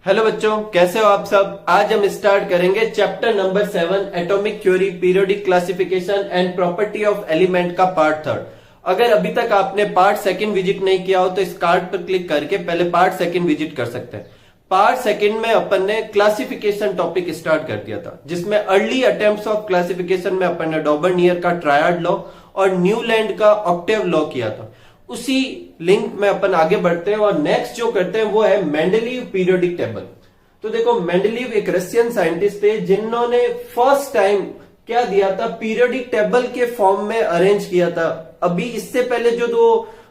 Hello बच्चों, कैसे हो आप सब। आज हम स्टार्ट करेंगे chapter number 7 atomic theory, periodic classification and property of element का पार्ट थर्ड। अगर अभी तक आपने पार्ट सेकंड विजिट नहीं किया हो तो इस कार्ड पर क्लिक करके पहले पार्ट सेकंड विजिट कर सकते हैं। पार्ट सेकंड में अपन ने क्लासिफिकेशन टॉपिक स्टार्ट कर दिया था, जिसमें अर्ली अटेम्प्ट्स ऑफ क्लासिफिकेशन में अपन ने डॉबर्नियर का ट्रायड लॉ और न्यूलैंड का ऑक्टेव लॉ किया था। उसी लिंक में अपन आगे बढ़ते हैं और नेक्स्ट जो करते हैं वो है मेंडलीव पीरियोडिक टेबल। तो देखो, मेंडलीव एक रशियन साइंटिस्ट थे जिन्होंने फर्स्ट टाइम क्या दिया था, पीरियोडिक टेबल के फॉर्म में अरेंज किया था। अभी इससे पहले जो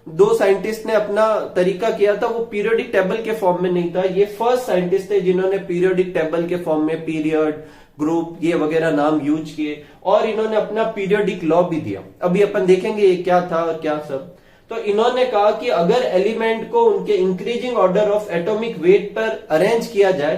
दो साइंटिस्ट ने अपना तरीका किया था वो पीरियोडिक टेबल के फॉर्म में नहीं था। ये फर्स्ट साइंटिस्ट थे जिन्होंने पीरियोडिक टेबल के फॉर्म में पीरियड, ग्रुप, ये वगैरह नाम यूज किए और इन्होंने अपना पीरियोडिक लॉ भी दिया। अभी अपन देखेंगे ये क्या था और क्या सब। तो इन्होंने कहा कि अगर एलिमेंट को उनके increasing order of atomic wait पर अरेंज किया जाए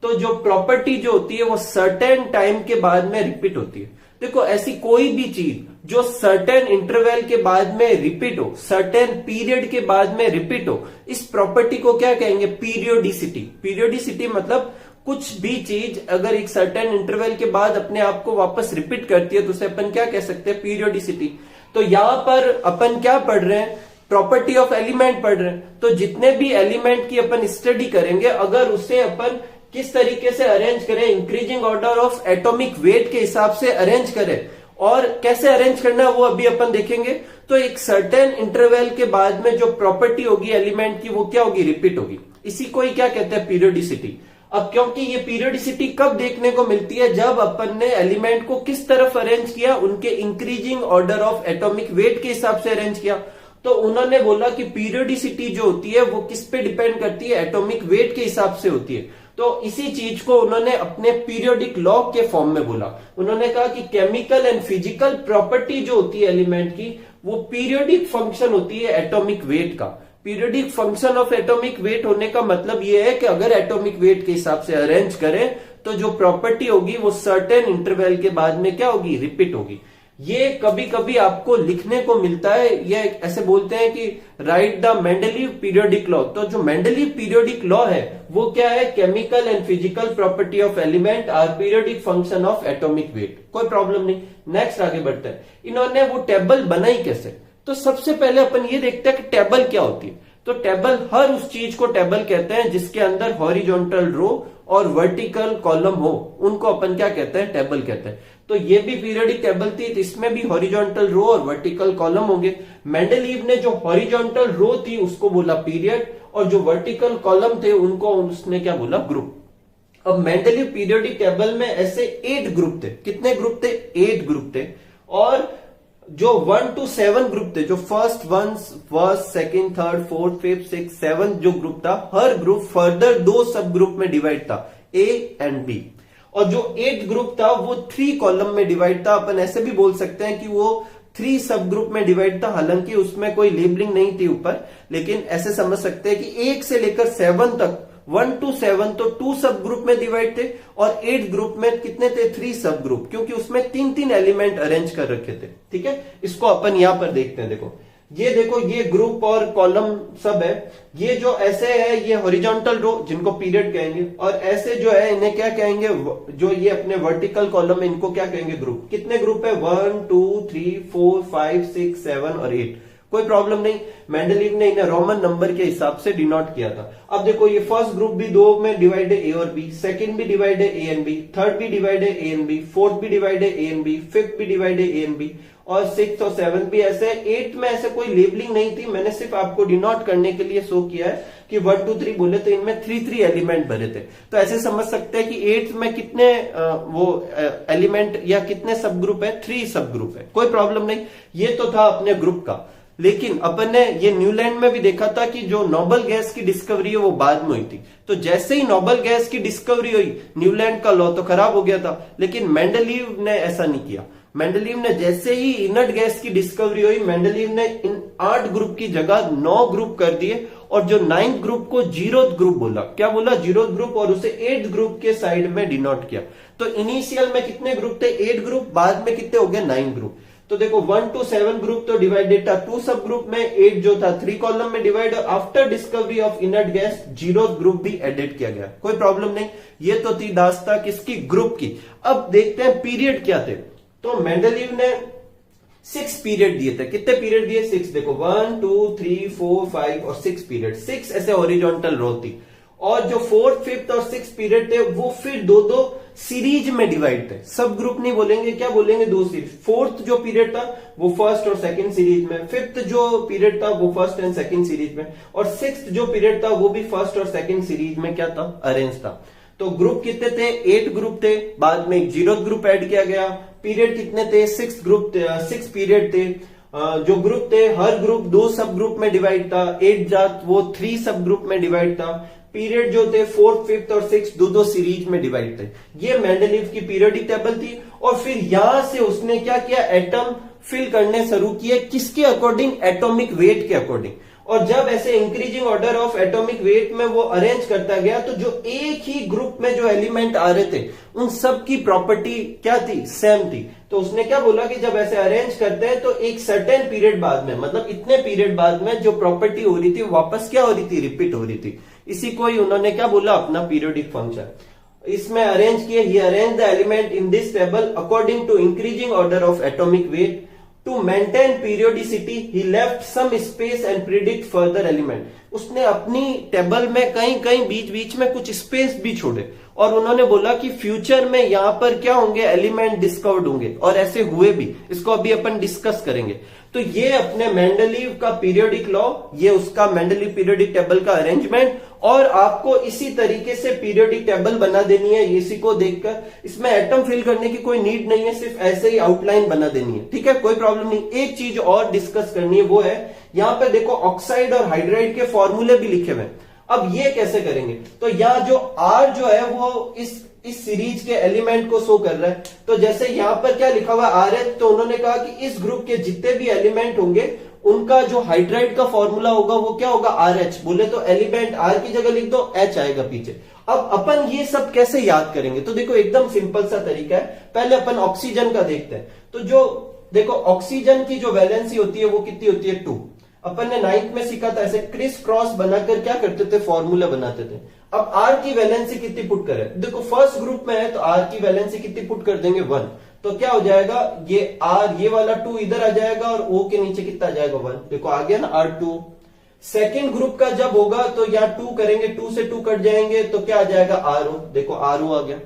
तो जो प्रॉपर्टी जो होती है वो सर्टेन टाइम के बाद में रिपीट होती है। देखो, ऐसी कोई भी चीज जो सर्टेन इंटरवल के बाद में रिपीट हो, सर्टेन पीरियड के बाद में रिपीट हो, इस प्रॉपर्टी को क्या कहेंगे, पीरियोडिसिटी। पीरियोडिसिटी मतलब कुछ भी चीज अगर एक सर्टेन इंटरवल के बाद अपने आप को वापस रिपीट करती है तो उसे अपन क्या कह सकते हैं, पीरियोडिसिटी। तो यहां पर अपन क्या पढ़ रहे हैं, प्रॉपर्टी ऑफ एलिमेंट पढ़ रहे हैं। तो जितने भी एलिमेंट की अपन स्टडी करेंगे, अगर उसे अपन किस तरीके से अरेंज करें, increasing order of atomic wait के हिसाब से अरेंज करें और कैसे अरेंज करना है वो अभी अपन देखेंगे। तो एक सर्टेन इंटरवल के बाद में जो प्रॉपर्टी होगी एलिमेंट की वो क्या होगी, रिपीट होगी। इसी को ही क्या कहते हैं, पीरियोडिसिटी। अब क्योंकि ये पीरियोडिसिटी कब देखने को मिलती है, जब अपन ने एलिमेंट को किस तरफ अरेंज किया, उनके increasing order of atomic wait के हिसाब से अरेंज किया। तो उन्होंने बोला कि पीरियोडिसिटी जो होती है वो किस पे डिपेंड करती है, एटॉमिक वेट के हिसाब से होती है। तो इसी चीज को उन्होंने अपने पीरियोडिक लॉ के फॉर्म में बोला। उन्होंने कहा कि केमिकल एंड फिजिकल प्रॉपर्टी जो होती है एलिमेंट की वो पीरियोडिक फंक्शन होती है एटॉमिक वेट का। Periodic function of atomic wait होने का मतलब यह है कि अगर एटॉमिक वेट के हिसाब से अरेंज करें तो जो प्रॉपर्टी होगी वो सर्टेन इंटरवल के बाद में क्या होगी, रिपीट होगी। ये कभी कभी आपको लिखने को मिलता है, ये ऐसे बोलते हैं कि write the Mendeleev periodic law. तो जो मेंडलीव पीरियोडिक लॉ है वो क्या है, chemical and physical property of element are periodic function of atomic weight. कोई प्रॉब्लम नहीं, नेक्स्ट आगे बढ़ते हैं। इन्होंने वो टेबल बनाई कैसे, तो सबसे पहले अपन ये देखते हैं कि टेबल क्या होती है। तो टेबल, हर उस चीज को टेबल कहते हैं जिसके अंदर हॉरिजॉन्टल रो और वर्टिकल कॉलम हो, उनको अपन क्या कहते हैं, टेबल कहते हैं। तो ये भी पीरियोडिक टेबल थी, तो इसमें भी हॉरिजॉन्टल रो और वर्टिकल कॉलम होंगे। मेंडलीव ने जो हॉरिजॉन्टल रो थी उसको बोला पीरियड और जो वर्टिकल कॉलम थे उनको उसने क्या बोला, ग्रुप। अब मेंडलीव पीरियोडिक टेबल में ऐसे 8 ग्रुप थे। कितने ग्रुप थे, 8 ग्रुप थे। और जो 1 to 7 ग्रुप थे, जो first 2nd 3rd 4th 5th 6th 7th जो ग्रुप था, हर ग्रुप फर्दर 2 सब ग्रुप में डिवाइड था, A एंड B। और जो 8th ग्रुप था वो 3 कॉलम में डिवाइड था। अपन ऐसे भी बोल सकते हैं कि वो 3 सब ग्रुप में डिवाइड था, हालांकि उसमें कोई लेबलिंग नहीं थी ऊपर, लेकिन ऐसे समझ सकते हैं कि 1 से लेकर 7 तक, 1 to 7 तो 2 सब ग्रुप में डिवाइड थे और 8 ग्रुप में कितने थे, 3 सब ग्रुप, क्योंकि उसमें 3 एलिमेंट अरेंज कर रखे थे। ठीक है, इसको अपन यहां पर देखते हैं। देखो ये ग्रुप और कॉलम सब है। ये जो ऐसे है ये हॉरिजॉन्टल रो जिनको पीरियड कहेंगे, और ऐसे जो है इन्हें क्या कहेंगे, जो ये अपने वर्टिकल कॉलम है इनको क्या कहेंगे, ग्रुप। कितने ग्रुप है, 1 2 3 4 5 6 7 और 8। कोई प्रॉब्लम नहीं, मेंडलीव ने इन्हें रोमन नंबर के हिसाब से डिनोट किया था। अब देखो, ये फर्स्ट ग्रुप भी 2 में डिवाइड है, ए और बी। सेकंड भी डिवाइड है, ए एंड बी। थर्ड भी डिवाइड है, ए एंड बी। फोर्थ भी डिवाइड है, ए एंड बी। फिफ्थ भी डिवाइड है, ए एंड बी। और 6th और 7th भी ऐसे। 8 में ऐसे कोई लेबलिंग नहीं थी, मैंने सिर्फ आपको डिनोट करने के लिए शो किया है कि 1 2 3 बोले तो इनमें 3 एलिमेंट भरे थे। तो ऐसे समझ सकते हैं कि 8th में कितने एलिमेंट या कितने सब ग्रुप है, 3 सब ग्रुप है। कोई प्रॉब्लम नहीं, ये तो था अपने ग्रुप का। लेकिन अपन ने ये न्यूलैंड में भी देखा था कि जो नोबल गैस की डिस्कवरी है वो बाद में हुई थी। तो जैसे ही नोबल गैस की डिस्कवरी हुई, न्यूलैंड का लॉ तो खराब हो गया था, लेकिन मेंडलीव ने ऐसा नहीं किया। मेंडलीव ने जैसे ही इनर्ट गैस की डिस्कवरी हुई, मेंडलीव ने इन 8 ग्रुप की जगह 9 ग्रुप कर दिए और जो 9th ग्रुप को 0th ग्रुप बोला। क्या बोला, 0th ग्रुप, और उसे 8th ग्रुप के साइड में डिनोट किया। तो इनिशियल में कितने ग्रुप थे, 8 ग्रुप, बाद में कितने हो गए, 9 ग्रुप। तो देखो 1 to 7 ग्रुप तो डिवाइडेड था 2 सब ग्रुप में, 8 जो था 3 कॉलम में डिवाइड, और after discovery of inert gas 0 group भी एडेड किया गया, कोई प्रॉब्लम नहीं। ये तो थी दास्ता किसकी, ग्रुप की। अब देखते हैं पीरियड क्या थे। तो मेंडलीव ने 6 पीरियड दिए थे। कितने पीरियड दिए, 6। देखो 1 2 3 4 5 और 6 पीरियड, 6 ऐसे ओरिजेंटल रो थी। और जो 4th 5th और 6th पीरियड थे वो फिर दो दो सीरीज में डिवाइड थे। सब ग्रुप नहीं बोलेंगे, क्या बोलेंगे, 2 सीरीज। 4th जो पीरियड था वो 1st और 2nd सीरीज में, 5th जो पीरियड था वो 1st एंड 2nd सीरीज में, और 6th जो पीरियड था वो भी 1st और 2nd सीरीज में क्या था, अरेंज था। तो ग्रुप कितने थे, 8 ग्रुप थे, बाद में एक 0th ग्रुप ऐड किया गया। पीरियड कितने थे, 6 ग्रुप, 6 पीरियड थे। जो ग्रुप थे हर ग्रुप 2 सब ग्रुप में डिवाइड था, 8 जात वो 3 सब ग्रुप में डिवाइड था। पीरियड जो थे 4th 5th और 6th दो सीरीज में डिवाइड थे। ये मेंडलीव की पीरियोडिक टेबल थी। और फिर यहां से उसने क्या किया, एटम फिल करने शुरू किए, किसके अकॉर्डिंग, एटॉमिक वेट के अकॉर्डिंग। और जब ऐसे increasing order of atomic wait में वो अरेंज करता गया तो जो एक ही ग्रुप में जो एलिमेंट आ रहे थे उन सब की प्रॉपर्टी क्या थी, सेम थी। तो उसने क्या बोला कि जब ऐसे अरेंज करते हैं तो एक सर्टेन पीरियड बाद में, मतलब इतने पीरियड बाद में जो प्रॉपर्टी हो रही थी वापस क्या हो रही थी, रिपीट हो रही थी। इसी को ही उन्होंने क्या बोला, अपना पीरियोडिक फंक्शन। इसमें अरेंज किए, he arrange the element in this table according to increasing order of atomic weight. To maintain periodicity, he left some space and predict further element. उसने अपनी टेबल में कहीं कहीं बीच बीच में कुछ स्पेस भी छोड़े और उन्होंने बोला कि फ्यूचर में यहां पर क्या होंगे, एलिमेंट डिस्कवर्ड होंगे, और ऐसे हुए भी। इसको अभी अपन डिस्कस करेंगे। तो ये अपने मेंडलीव का पीरियोडिक लॉ, ये उसका मेंडलीव पीरियोडिक टेबल का अरेंजमेंट, और आपको इसी तरीके से पीरियोडिक टेबल बना देनी है। इसी को देखकर इसमें एटम फिल करने की कोई नीड नहीं है, सिर्फ ऐसे ही आउटलाइन बना देनी है, ठीक है, कोई प्रॉब्लम नहीं। एक चीज और डिस्कस करनी है, वो है यहां पर देखो ऑक्साइड और हाइड्राइड के फॉर्मूले भी लिखे हुए हैं। अब ये कैसे करेंगे, तो यहाँ जो R जो है वो इस सीरीज के एलिमेंट को शो कर रहा है। तो जैसे यहाँ पर क्या लिखा हुआ है RH, तो उन्होंने कहा कि इस ग्रुप के जितने भी एलिमेंट होंगे उनका जो हाइड्राइड का फॉर्मूला होगा वो क्या होगा, RH। बोले तो एलिमेंट R की जगह लिख दो, H आएगा पीछे। अब अपन ये सब कैसे याद करेंगे, तो देखो एकदम सिंपल सा तरीका है। पहले अपन ऑक्सीजन का देखते हैं। तो जो देखो ऑक्सीजन की जो वैलेंसी होती है वो कितनी होती है, 2। अपन ने 9th में सीखा था, ऐसे क्रिस क्रॉस बनाकर क्या करते थे, फॉर्मूला बनाते थे। अब R की वैलेंसी कितनी पुट करें, देखो फर्स्ट ग्रुप में है तो R की वैलेंसी कितनी पुट कर देंगे, 1। तो क्या हो जाएगा, ये R ये वाला 2 इधर आ जाएगा और O के नीचे कितना आ जाएगा, 1। देखो आ गया ना R2। सेकेंड ग्रुप का जब होगा तो यहाँ 2 करेंगे, 2 से 2 कट जाएंगे तो क्या आ जाएगा, RO। देखो RO आ गया।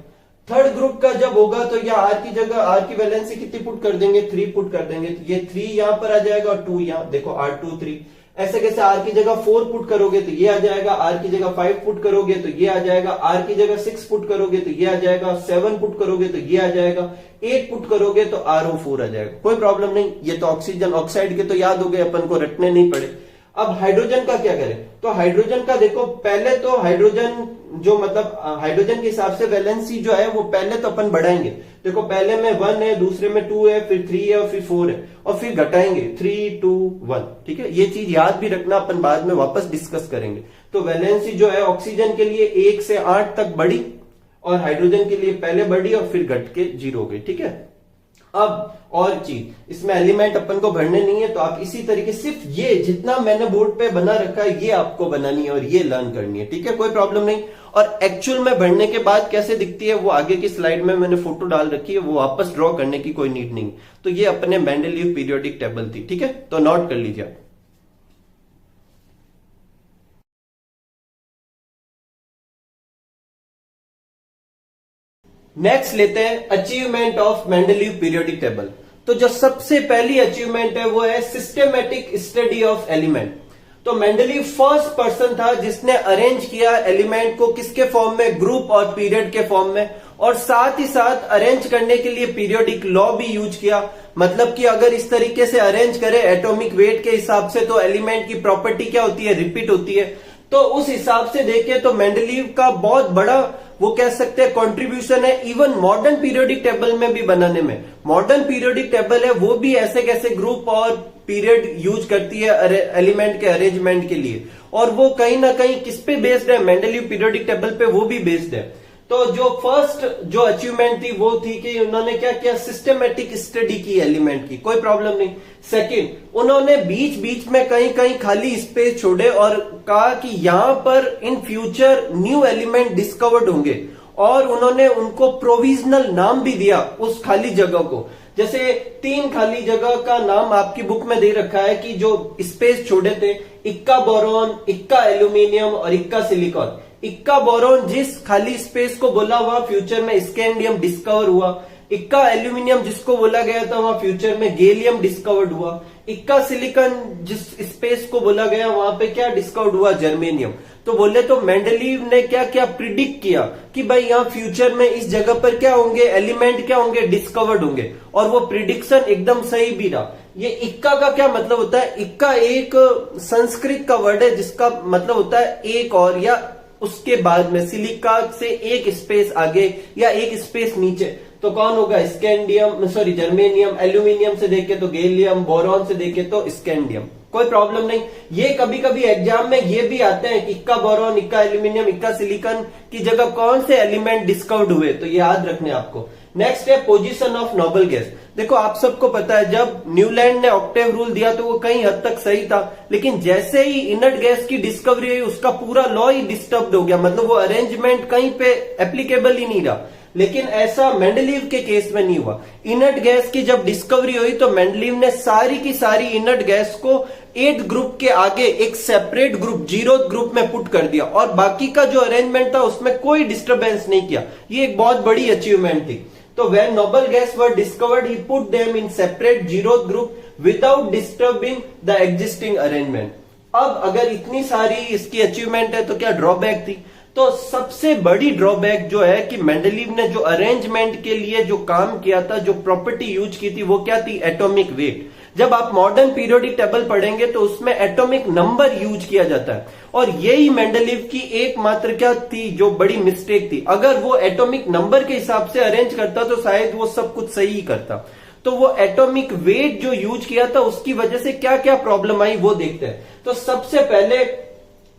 थर्ड ग्रुप का जब होगा तो यहाँ R की जगह R की वैलेंसी कितनी पुट कर देंगे, 3 पुट कर देंगे, तो ये 3 यहां पर आ जाएगा और 2 यहाँ, देखो R2 3। ऐसे कैसे R की जगह 4 पुट करोगे तो ये आ जाएगा, R की जगह 5 पुट करोगे तो ये आ जाएगा, R की जगह 6 पुट करोगे तो ये आ जाएगा, 7 पुट करोगे तो ये आ जाएगा, 8 पुट करोगे तो RO4 आ जाएगा, कोई प्रॉब्लम नहीं। ये तो ऑक्सीजन ऑक्साइड के तो याद हो गए, अपन को रटने नहीं पड़े। अब हाइड्रोजन का क्या करें, तो हाइड्रोजन का देखो पहले तो हाइड्रोजन जो मतलब हाइड्रोजन के हिसाब से वैलेंसी जो है वो पहले तो अपन बढ़ाएंगे। देखो पहले में 1 है, दूसरे में 2 है, फिर 3 है और फिर 4 है, और फिर घटाएंगे 3 2 1, ठीक है। ये चीज याद भी रखना, अपन बाद में वापस डिस्कस करेंगे। तो वैलेंसी जो है ऑक्सीजन के लिए 1 से 8 तक बढ़ी और हाइड्रोजन के लिए पहले बढ़ी और फिर घट के 0 हो गई, ठीक है। अब और चीज, इसमें एलिमेंट अपन को भरने नहीं है, तो आप इसी तरीके सिर्फ ये जितना मैंने बोर्ड पे बना रखा है ये आपको बनानी है और ये लर्न करनी है, ठीक है, कोई प्रॉब्लम नहीं। और एक्चुअल में भरने के बाद कैसे दिखती है वो आगे की स्लाइड में मैंने फोटो डाल रखी है, वो वापस ड्रॉ करने की कोई नीड नहीं। तो ये अपने मेंडलीव पीरियोडिक टेबल थी, ठीक है, तो नोट कर लीजिए। नेक्स्ट लेते हैं achievement of Mendeleev periodic table. तो जो सबसे पहली अचीवमेंट है वो है सिस्टेमेटिक स्टडी ऑफ एलिमेंट। तो मेंडलीव फर्स्ट पर्सन था जिसने अरेंज किया एलिमेंट को किसके फॉर्म में, ग्रुप और पीरियड के फॉर्म में, और साथ ही साथ अरेंज करने के लिए पीरियोडिक लॉ भी यूज किया। मतलब कि अगर इस तरीके से अरेंज करें एटॉमिक वेट के हिसाब से तो एलिमेंट की प्रॉपर्टी क्या होती है, रिपीट होती है। तो उस हिसाब से देखें तो मेंडलीव का बहुत बड़ा वो कह सकते हैं कंट्रीब्यूशन है इवन मॉडर्न पीरियोडिक टेबल में भी बनाने में। मॉडर्न पीरियोडिक टेबल है वो भी ऐसे कैसे ग्रुप और पीरियड यूज करती है एलिमेंट के अरेंजमेंट के लिए, और वो कहीं ना कहीं किस पे बेस्ड है, मेंडलीव पीरियोडिक टेबल पे वो भी बेस्ड है। तो जो फर्स्ट जो अचीवमेंट थी वो थी कि उन्होंने क्या किया, सिस्टमेटिक स्टडी की एलिमेंट की, कोई प्रॉब्लम नहीं। सेकंड, उन्होंने बीच बीच में कहीं कहीं खाली स्पेस छोड़े और कहा कि यहां पर in future new element discovered होंगे, और उन्होंने उनको प्रोविजनल नाम भी दिया उस खाली जगह को। जैसे 3 खाली जगह का नाम आपकी बुक में दे रखा है कि जो स्पेस छोड़े थे, इक्का बोरॉन, इक्का एल्यूमिनियम और इक्का सिलिकॉन। इक्का बोरॉन जिस खाली स्पेस को बोला वहां फ्यूचर में स्कैंडियम डिस्कवर हुआ। इक्का एल्यूमिनियम जिसको बोला गया था वहां फ्यूचर में गैलियम डिस्कवर्ड हुआ। इक्का सिलिकॉन जिस स्पेस को बोला गया वहां पे क्या डिस्कवर्ड हुआ, जर्मेनियम। तो बोले तो मेंडलीव ने क्या क्या प्रिडिक्ट किया कि भाई यहाँ फ्यूचर में इस जगह पर क्या होंगे, एलिमेंट क्या होंगे, डिस्कवर्ड होंगे, और वो प्रिडिक्शन एकदम सही भी रहा। ये इक्का का क्या मतलब होता है, इक्का एक संस्कृत का वर्ड है जिसका मतलब होता है एक और या उसके बाद में, सिलिका से एक स्पेस आगे या एक स्पेस नीचे। तो कौन होगा, स्कैंडियम, सॉरी जर्मेनियम। एल्यूमिनियम से देखे तो गैलियम, बोरॉन से देखे तो स्कैंडियम, कोई प्रॉब्लम नहीं। ये कभी कभी एग्जाम में ये भी आते हैं कि इक्का बोरॉन, इक्का एल्यूमिनियम, इक्का सिलिकॉन की जगह कौन से एलिमेंट डिस्कवर्ड हुए, तो ये याद रखने आपको। नेक्स्ट है पोजीशन ऑफ नोबल गैस। देखो आप सबको पता है जब न्यूलैंड ने ऑक्टेव रूल दिया तो वो कहीं हद तक सही था, लेकिन जैसे ही इनर्ट गैस की डिस्कवरी हुई उसका पूरा लॉ ही डिस्टर्ब हो गया, मतलब वो अरेंजमेंट कहीं पे एप्लीकेबल ही नहीं रहा। लेकिन ऐसा मेंडलीव के केस में नहीं हुआ। इनर्ट गैस की जब डिस्कवरी हुई तो मेंडलीव ने सारी की सारी इनर्ट गैस को 8 ग्रुप के आगे एक सेपरेट ग्रुप, 0th ग्रुप में पुट कर दिया, और बाकी का जो अरेंजमेंट था उसमें कोई डिस्टर्बेंस नहीं किया। ये एक बहुत बड़ी अचीवमेंट थी। तो when noble gas were discovered, he put them in separate 0th group without disturbing the existing arrangement. अब अगर इतनी सारी इसकी अचीवमेंट है तो क्या ड्रॉबैक थी, तो सबसे बड़ी ड्रॉबैक जो है कि मेंडलीव ने जो अरेंजमेंट के लिए जो काम किया था, जो प्रॉपर्टी यूज की थी, वो क्या थी, एटॉमिक वेट। जब आप मॉडर्न पीरियोडिक टेबल पढ़ेंगे तो उसमें एटॉमिक नंबर यूज किया जाता है, और यही मेंडलीव की एकमात्र क्या थी, जो बड़ी मिस्टेक थी। अगर वो एटॉमिक नंबर के हिसाब से अरेंज करता तो शायद वो सब कुछ सही करता। तो वो एटॉमिक वेट जो यूज किया था उसकी वजह से क्या क्या प्रॉब्लम आई वो देखते हैं। तो सबसे पहले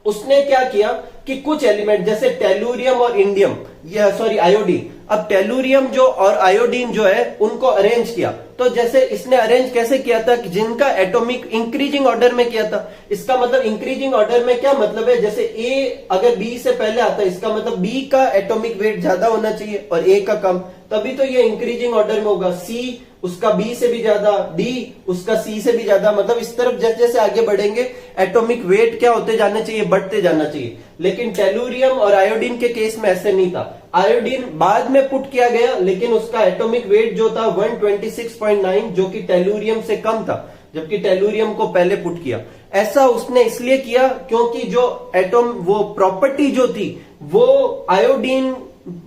उसने क्या किया कि कुछ एलिमेंट जैसे टेलुरियम और इंडियम, या सॉरी आयोडीन, अब टेलुरियम जो और आयोडीन जो है उनको अरेंज किया। तो जैसे इसने अरेंज कैसे किया था कि जिनका एटॉमिक इंक्रीजिंग ऑर्डर में किया था। इसका मतलब इंक्रीजिंग ऑर्डर में क्या मतलब है, जैसे ए अगर बी से पहले आता है इसका मतलब बी का एटॉमिक वेट ज्यादा होना चाहिए और ए का कम, तभी तो ये इंक्रीजिंग ऑर्डर में होगा। सी उसका बी से भी ज्यादा, डी उसका सी से भी ज्यादा, मतलब इस तरफ जैसे जैसे आगे बढ़ेंगे एटॉमिक वेट क्या होते जाना चाहिए, बढ़ते जाना चाहिए। लेकिन टेलुरियम और आयोडीन के केस में ऐसे नहीं था। आयोडीन बाद में पुट किया गया लेकिन उसका एटॉमिक वेट जो था 126.9 जो कि टेलुरियम से कम था, जबकि टेलुरियम को पहले पुट किया। ऐसा उसने इसलिए किया क्योंकि जो एटॉम वो प्रॉपर्टी जो थी वो आयोडीन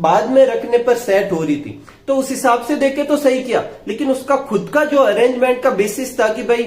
बाद में रखने पर सेट हो रही थी, तो उस हिसाब से देखे तो सही किया। लेकिन उसका खुद का जो अरेंजमेंट का बेसिस था कि भाई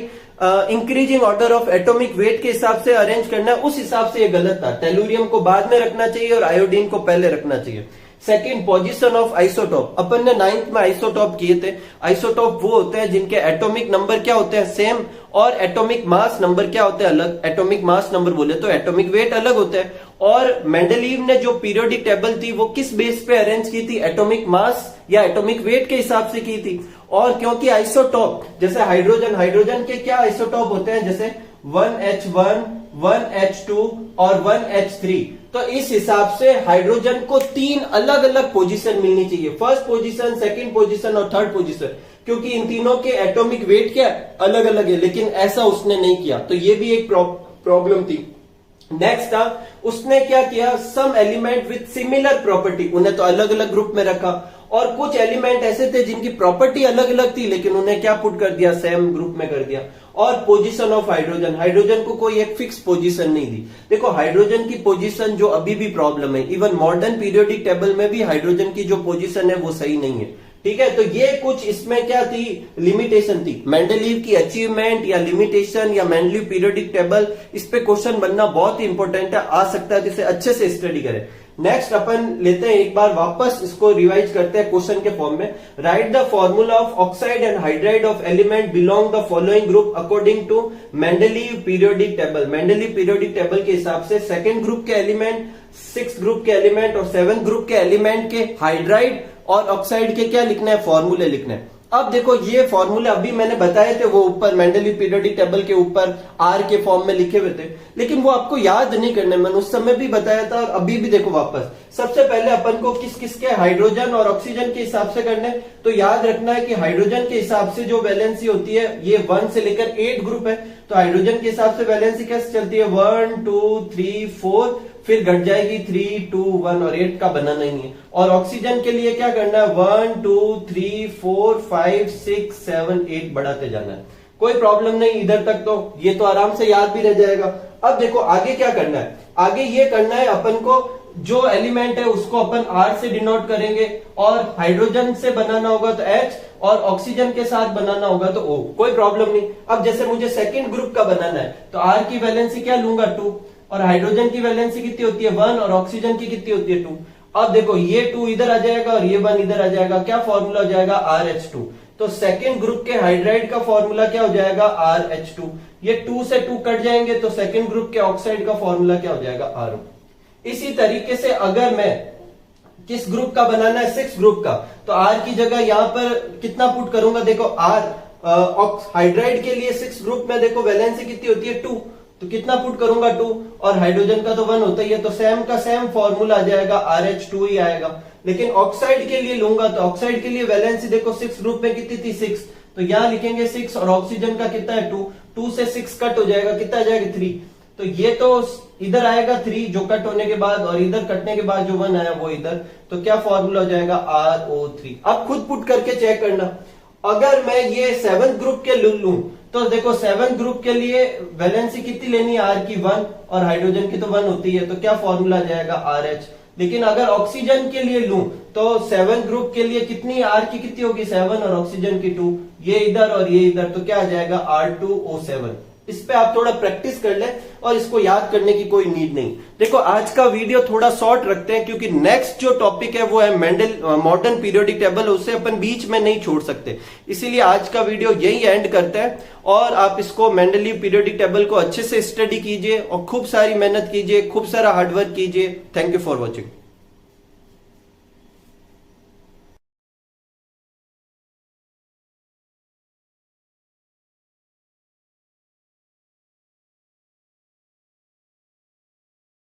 increasing order of atomic wait के हिसाब से अरेंज करना है, उस हिसाब से ये गलत था। टेलुरियम को बाद में रखना चाहिए और आयोडीन को पहले रखना चाहिए। Second, position of isotope. अपन ने 9th में आइसोटोप किए थे। आइसोटोप वो होते हैं जिनके एटॉमिक नंबर क्या होते हैं, सेम, और एटॉमिक मास नंबर क्या होते हैं, अलग। एटॉमिक मास नंबर बोले तो एटॉमिक वेट अलग होता है। और मेंडलीव ने जो पीरियोडिक टेबल थी वो किस बेस पे अरेंज की थी, एटॉमिक मास या एटॉमिक वेट के हिसाब से की थी। और क्योंकि आइसोटोप जैसे हाइड्रोजन के क्या आइसोटोप होते हैं, जैसे 1H1, 1H2 और 1H3, तो इस हिसाब से हाइड्रोजन को 3 अलग अलग पोजीशन मिलनी चाहिए, फर्स्ट पोजीशन, सेकंड पोजीशन और थर्ड पोजीशन, क्योंकि इन तीनों के एटॉमिक वेट क्या अलग अलग है। लेकिन ऐसा उसने नहीं किया, तो ये भी एक प्रॉब्लम थी। नेक्स्ट था, उसने क्या किया, some element with similar property, उन्हें तो अलग अलग ग्रुप में रखा, और कुछ एलिमेंट ऐसे थे जिनकी प्रॉपर्टी अलग अलग थी लेकिन उन्हें क्या पुट कर दिया, सेम ग्रुप में कर दिया। और पोजीशन ऑफ हाइड्रोजन, हाइड्रोजन को कोई एक फिक्स पोजीशन नहीं दी। देखो हाइड्रोजन की पोजीशन जो अभी भी प्रॉब्लम है, इवन मॉडर्न पीरियोडिक टेबल में भी हाइड्रोजन की जो पोजीशन है वो सही नहीं है, ठीक है। तो ये कुछ इसमें क्या थी, लिमिटेशन थी। मेंडलीव की अचीवमेंट या लिमिटेशन या मेंडलीव पीरियोडिक टेबल, इस पे क्वेश्चन बनना बहुत ही इंपॉर्टेंट है, आ सकता है, तो इसे अच्छे से स्टडी करें। नेक्स्ट अपन लेते हैं एक बार वापस इसको रिवाइज करते हैं क्वेश्चन के फॉर्म में। Write the formula of oxide and hydride of element belong the following group according to Mendeleev periodic table. Mendeleev periodic table के हिसाब से सेकंड ग्रुप के एलिमेंट, 6th ग्रुप के एलिमेंट और 7th ग्रुप के element के hydride और oxide के क्या लिखना है, फॉर्मूले लिखना है। अब देखो ये फॉर्मूले अभी मैंने बताए थे, वो ऊपर मेंडलीव पीरियोडिक टेबल के ऊपर आर के फॉर्म में लिखे हुए थे, लेकिन वो आपको याद नहीं करने, मैंने उस समय भी बताया था और अभी भी देखो वापस। सबसे पहले अपन को किस किस के हाइड्रोजन और ऑक्सीजन के हिसाब से करने, तो याद रखना है कि हाइड्रोजन के हिसाब से जो वैलेंसी होती है ये 1 से लेकर 8 ग्रुप है, तो हाइड्रोजन के हिसाब से वैलेंसी कैसे चलती है 1 2 3 4, फिर घट जाएगी 3 2 1 और 8 का बनाना ही नहीं है। और ऑक्सीजन के लिए क्या करना है 1 2 3 4 5 6 7 8 बढ़ाते जाना है, कोई प्रॉब्लम नहीं इधर तक, तो ये तो आराम से याद भी रह जाएगा। अब देखो आगे क्या करना है, आगे ये करना है अपन को जो एलिमेंट है उसको अपन R से डिनोट करेंगे, और हाइड्रोजन से बनाना होगा तो H, और ऑक्सीजन के साथ बनाना होगा तो O, कोई प्रॉब्लम नहीं। अब जैसे मुझे सेकंड ग्रुप का बनाना है तो R की वैलेंसी क्या लूंगा 2, और हाइड्रोजन की वैलेंसी कितनी होती है 1, और ऑक्सीजन की कितनी होती है 2। अब देखो ये 2 इधर आ जाएगा और ये 1 इधर आ जाएगा, क्या फॉर्मूला हो जाएगा RH2। तो सेकंड ग्रुप के हाइड्राइड का फॉर्मूला क्या हो जाएगा RH2। ये 2 से 2 कट जाएंगे तो सेकंड ग्रुप के ऑक्साइड का फॉर्मूला क्या हो जाएगा RO। इसी तरीके से अगर मैं किस ग्रुप का बनाना है 6 ग्रुप का, तो R की जगह यहां पर कितना पुट करूंगा, देखो R हाइड्राइड के लिए 6 ग्रुप में देखो वैलेंसी कितनी होती है 2, तो कितना पुट करूंगा 2, और हाइड्रोजन का तो 1 होता ही है, तो सेम का सेम फॉर्मूला आ जाएगा RH2 ही आएगा। लेकिन ऑक्साइड के लिए लूंगा तो ऑक्साइड के लिए वैलेंसी देखो 6 ग्रुप में कितनी थी 6, तो यहां लिखेंगे 6, और ऑक्सीजन का कितना है 2, 2 से 6 कट हो जाएगा, कितना आ जाएगा 3, तो ये तो इधर आएगा 3 जो कट होने के बाद, और इधर कटने के बाद जो 1 आया वो इधर, तो क्या फॉर्मूला हो जाएगा RO3। अब खुद पुट करके चेक करना। अगर मैं ये 7th ग्रुप के लूं तो देखो 7th ग्रुप के लिए वैलेंसी कितनी लेनी है R की 1, और हाइड्रोजन की तो 1 होती है, तो क्या फॉर्मूला आ जाएगा RH। लेकिन अगर ऑक्सीजन के लिए लूं तो 7th ग्रुप के लिए कितनी R की कितनी होगी 7, और ऑक्सीजन की 2, ये इधर और ये इधर, तो क्या आ जाएगा R2O7। इस पे आप थोड़ा प्रैक्टिस कर लें और इसको याद करने की कोई नीड नहीं। देखो आज का वीडियो थोड़ा शॉर्ट रखते हैं क्योंकि नेक्स्ट जो टॉपिक है वो है मॉडर्न पीरियोडिक टेबल, उसे अपन बीच में नहीं छोड़ सकते, इसीलिए आज का वीडियो यही एंड करते हैं। और आप इसको मेंडलीव पीरियोडिक टेबल को अच्छे से स्टडी कीजिए और खूब सारी मेहनत कीजिए, खूब सारा हार्डवर्क कीजिए। Thank you for watching.